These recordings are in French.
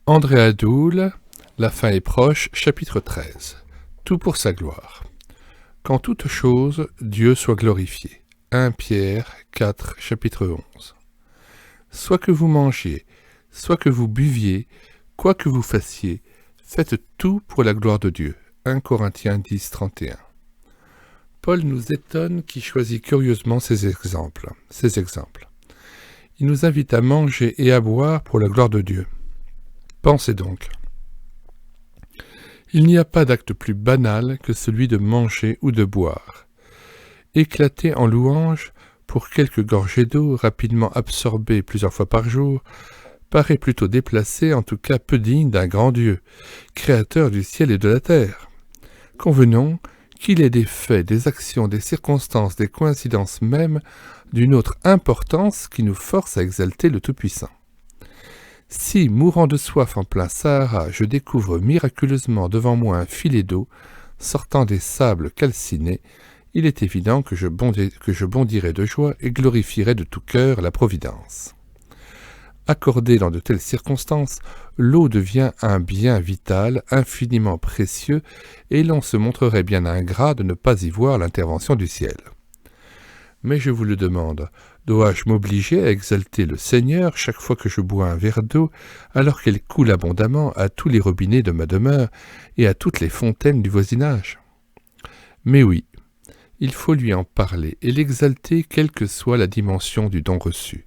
Andrea Doul, La fin est proche, chapitre 13. Tout pour sa gloire. Qu'en toute chose, Dieu soit glorifié. 1 Pierre 4, chapitre 11. Soit que vous mangiez, soit que vous buviez, quoi que vous fassiez, faites tout pour la gloire de Dieu. 1 Corinthiens 10, 31. Paul nous étonne qui choisit curieusement ces exemples. Il nous invite à manger et à boire pour la gloire de Dieu. Pensez donc. Il n'y a pas d'acte plus banal que celui de manger ou de boire. Éclater en louange pour quelques gorgées d'eau rapidement absorbées plusieurs fois par jour paraît plutôt déplacé, en tout cas peu digne d'un grand Dieu, créateur du ciel et de la terre. Convenons qu'il est des faits, des actions, des circonstances, des coïncidences même d'une autre importance qui nous forcent à exalter le Tout-Puissant. Si, mourant de soif en plein Sahara, je découvre miraculeusement devant moi un filet d'eau sortant des sables calcinés, il est évident que je bondirai de joie et glorifierai de tout cœur la Providence. Accordée dans de telles circonstances, l'eau devient un bien vital, infiniment précieux, et l'on se montrerait bien ingrat de ne pas y voir l'intervention du ciel. Mais je vous le demande, dois-je m'obliger à exalter le Seigneur chaque fois que je bois un verre d'eau, alors qu'elle coule abondamment à tous les robinets de ma demeure et à toutes les fontaines du voisinage? Mais oui, il faut lui en parler et l'exalter quelle que soit la dimension du don reçu.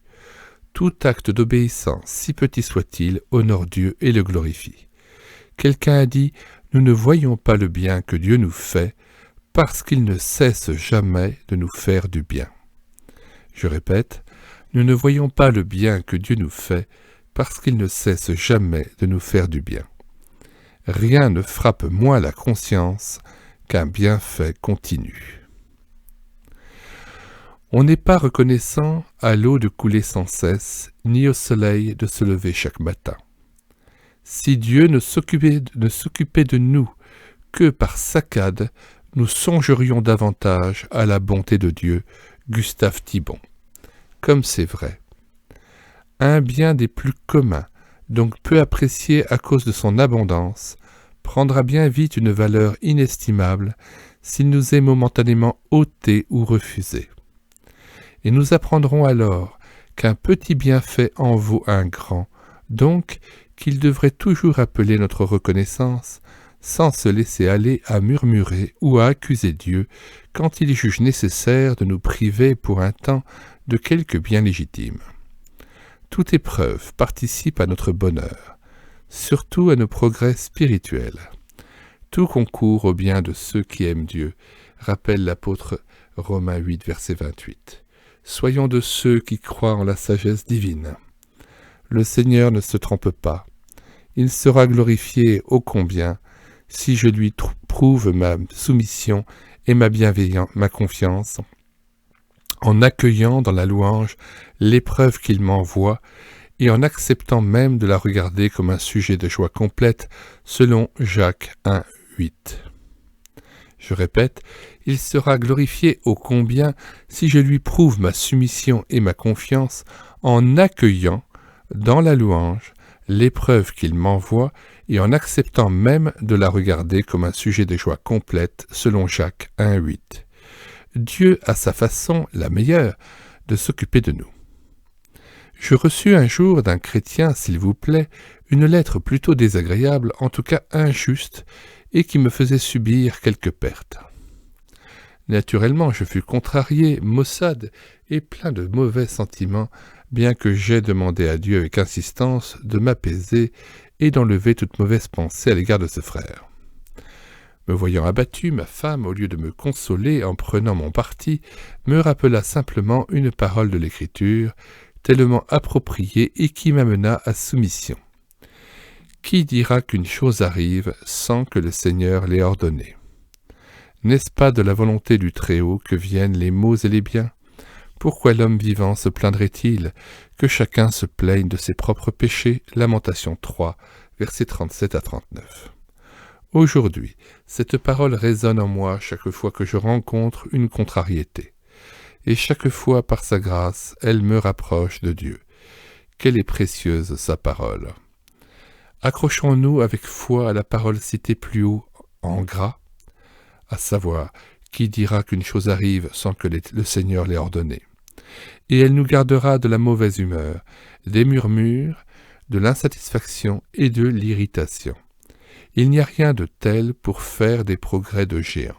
Tout acte d'obéissance, si petit soit-il, honore Dieu et le glorifie. Quelqu'un a dit « Nous ne voyons pas le bien que Dieu nous fait, parce qu'il ne cesse jamais de nous faire du bien. » Je répète, nous ne voyons pas le bien que Dieu nous fait, parce qu'il ne cesse jamais de nous faire du bien. Rien ne frappe moins la conscience qu'un bienfait continu. On n'est pas reconnaissant à l'eau de couler sans cesse, ni au soleil de se lever chaque matin. Si Dieu ne s'occupait de nous que par saccades, nous songerions davantage à la bonté de Dieu. Gustave Thibon. Comme c'est vrai. Un bien des plus communs, donc peu apprécié à cause de son abondance, prendra bien vite une valeur inestimable s'il nous est momentanément ôté ou refusé. Et nous apprendrons alors qu'un petit bienfait en vaut un grand, donc qu'il devrait toujours appeler notre reconnaissance, sans se laisser aller à murmurer ou à accuser Dieu quand il juge nécessaire de nous priver pour un temps de quelque bien légitime. Toute épreuve participe à notre bonheur, surtout à nos progrès spirituels. Tout concourt au bien de ceux qui aiment Dieu, rappelle l'apôtre Romains 8, verset 28. Soyons de ceux qui croient en la sagesse divine. Le Seigneur ne se trompe pas. Il sera glorifié ô combien si je lui prouve ma soumission et ma confiance, en accueillant dans la louange l'épreuve qu'il m'envoie et en acceptant même de la regarder comme un sujet de joie complète, selon Jacques 1, 8. Je répète, il sera glorifié ô combien si je lui prouve ma soumission et ma confiance en accueillant dans la louange l'épreuve qu'il m'envoie et en acceptant même de la regarder comme un sujet de joie complète, selon Jacques 1, 8. Dieu a sa façon, la meilleure, de s'occuper de nous. Je reçus un jour d'un chrétien, s'il vous plaît, une lettre plutôt désagréable, en tout cas injuste, et qui me faisait subir quelques pertes. Naturellement, je fus contrarié, maussade et plein de mauvais sentiments, bien que j'aie demandé à Dieu avec insistance de m'apaiser et d'enlever toute mauvaise pensée à l'égard de ce frère. Me voyant abattu, ma femme, au lieu de me consoler en prenant mon parti, me rappela simplement une parole de l'Écriture, tellement appropriée et qui m'amena à soumission. Qui dira qu'une chose arrive sans que le Seigneur l'ait ordonnée? N'est-ce pas de la volonté du Très-Haut que viennent les maux et les biens? Pourquoi l'homme vivant se plaindrait-il? Que chacun se plaigne de ses propres péchés. Lamentation 3, versets 37 à 39. Aujourd'hui, cette parole résonne en moi chaque fois que je rencontre une contrariété. Et chaque fois, par sa grâce, elle me rapproche de Dieu. Quelle est précieuse sa parole! Accrochons-nous avec foi à la parole citée plus haut en gras, à savoir, qui dira qu'une chose arrive sans que le Seigneur l'ait ordonnée. Et elle nous gardera de la mauvaise humeur, des murmures, de l'insatisfaction et de l'irritation. Il n'y a rien de tel pour faire des progrès de géant.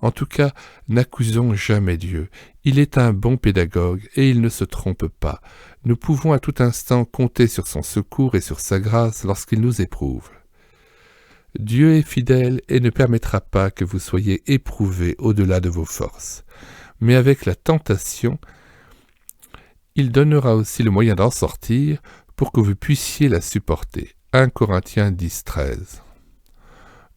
En tout cas, n'accusons jamais Dieu. Il est un bon pédagogue et il ne se trompe pas. Nous pouvons à tout instant compter sur son secours et sur sa grâce lorsqu'il nous éprouve. Dieu est fidèle et ne permettra pas que vous soyez éprouvés au-delà de vos forces. Mais avec la tentation, il donnera aussi le moyen d'en sortir pour que vous puissiez la supporter. 1 Corinthiens 10, 13.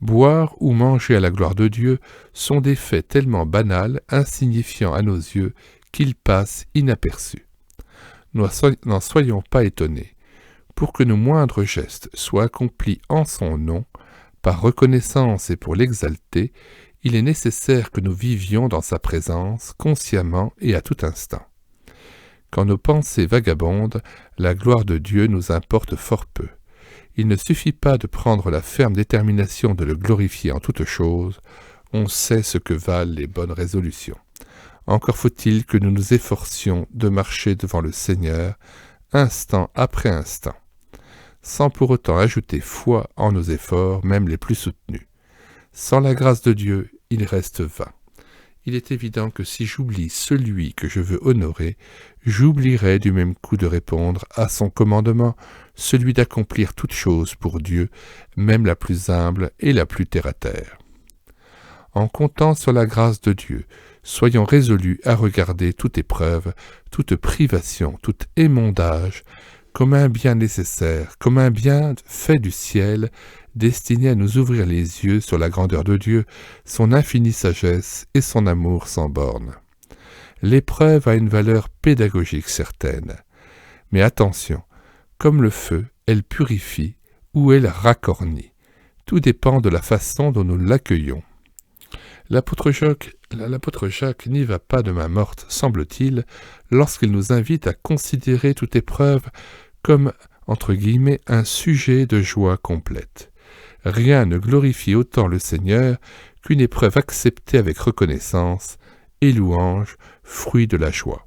Boire ou manger à la gloire de Dieu sont des faits tellement banals, insignifiants à nos yeux, qu'ils passent inaperçus. N'en soyons pas étonnés. Pour que nos moindres gestes soient accomplis en son nom, par reconnaissance et pour l'exalter, il est nécessaire que nous vivions dans sa présence, consciemment et à tout instant. Quand nos pensées vagabondent, la gloire de Dieu nous importe fort peu. Il ne suffit pas de prendre la ferme détermination de le glorifier en toutes choses, on sait ce que valent les bonnes résolutions. Encore faut-il que nous nous efforcions de marcher devant le Seigneur, instant après instant, sans pour autant ajouter foi en nos efforts, même les plus soutenus. Sans la grâce de Dieu, il reste vain. Il est évident que si j'oublie celui que je veux honorer, j'oublierai du même coup de répondre à son commandement, celui d'accomplir toute chose pour Dieu, même la plus humble et la plus terre-à-terre. En comptant sur la grâce de Dieu, soyons résolus à regarder toute épreuve, toute privation, tout émondage, comme un bien nécessaire, comme un bien fait du ciel, destiné à nous ouvrir les yeux sur la grandeur de Dieu, son infinie sagesse et son amour sans bornes. L'épreuve a une valeur pédagogique certaine. Mais attention, comme le feu, elle purifie ou elle racornit. Tout dépend de la façon dont nous l'accueillons. L'apôtre Jacques n'y va pas de main morte, semble-t-il, lorsqu'il nous invite à considérer toute épreuve comme, entre guillemets, un sujet de joie complète. Rien ne glorifie autant le Seigneur qu'une épreuve acceptée avec reconnaissance et louange, fruit de la joie.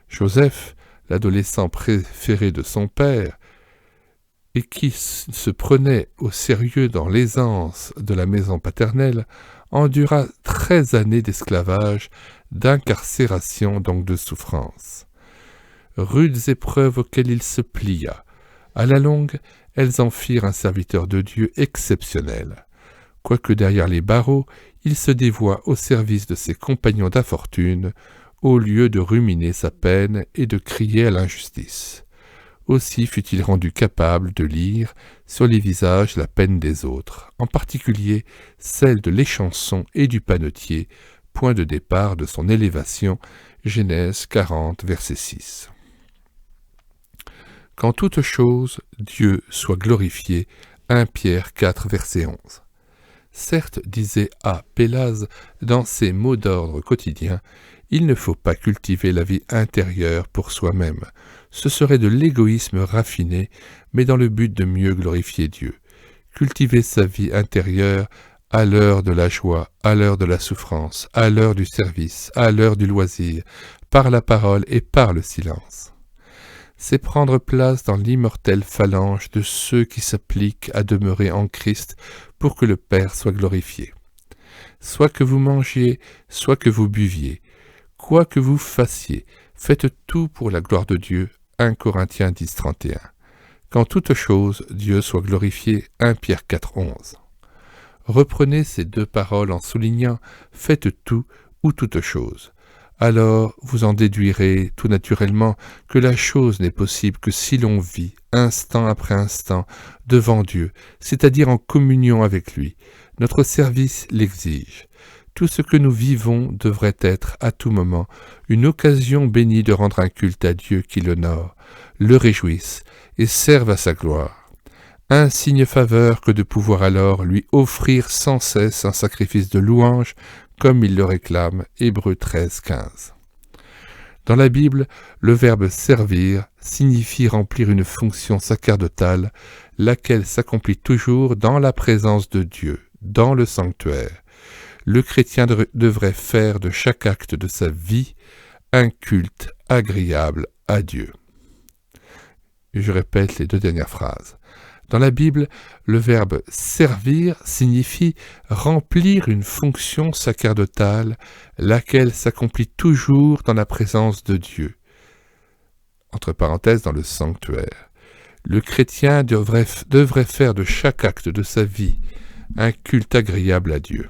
Joseph, l'adolescent préféré de son père, et qui se prenait au sérieux dans l'aisance de la maison paternelle, endura 13 années d'esclavage, d'incarcération, donc de souffrance. Rudes épreuves auxquelles il se plia. À la longue, elles en firent un serviteur de Dieu exceptionnel. Quoique derrière les barreaux, il se dévoua au service de ses compagnons d'infortune, au lieu de ruminer sa peine et de crier à l'injustice. Aussi fut-il rendu capable de lire sur les visages la peine des autres, en particulier celle de l'échanson et du panetier, point de départ de son élévation, Genèse 40, verset 6. Qu'en toute chose, Dieu soit glorifié, 1 Pierre 4, verset 11. Certes, disait A. Pélase dans ses mots d'ordre quotidiens, il ne faut pas cultiver la vie intérieure pour soi-même. Ce serait de l'égoïsme raffiné, mais dans le but de mieux glorifier Dieu. Cultiver sa vie intérieure à l'heure de la joie, à l'heure de la souffrance, à l'heure du service, à l'heure du loisir, par la parole et par le silence. C'est prendre place dans l'immortelle phalange de ceux qui s'appliquent à demeurer en Christ pour que le Père soit glorifié. Soit que vous mangiez, soit que vous buviez, quoi que vous fassiez, faites tout pour la gloire de Dieu, 1 Corinthiens 10, 31. Qu'en toute chose, Dieu soit glorifié, 1 Pierre 4, 11. Reprenez ces deux paroles en soulignant « faites tout ou toute chose ». Alors vous en déduirez tout naturellement que la chose n'est possible que si l'on vit, instant après instant, devant Dieu, c'est-à-dire en communion avec lui. Notre service l'exige. Tout ce que nous vivons devrait être, à tout moment, une occasion bénie de rendre un culte à Dieu qui l'honore, le réjouisse et serve à sa gloire. Insigne faveur que de pouvoir alors lui offrir sans cesse un sacrifice de louange, comme il le réclame, Hébreux 13, 15. Dans la Bible, le verbe servir signifie remplir une fonction sacerdotale, laquelle s'accomplit toujours dans la présence de Dieu, dans le sanctuaire. Le chrétien devrait faire de chaque acte de sa vie un culte agréable à Dieu. Je répète les 2 dernières phrases. Dans la Bible, le verbe servir signifie remplir une fonction sacerdotale, laquelle s'accomplit toujours dans la présence de Dieu. Entre parenthèses, dans le sanctuaire. Le chrétien devrait faire de chaque acte de sa vie un culte agréable à Dieu.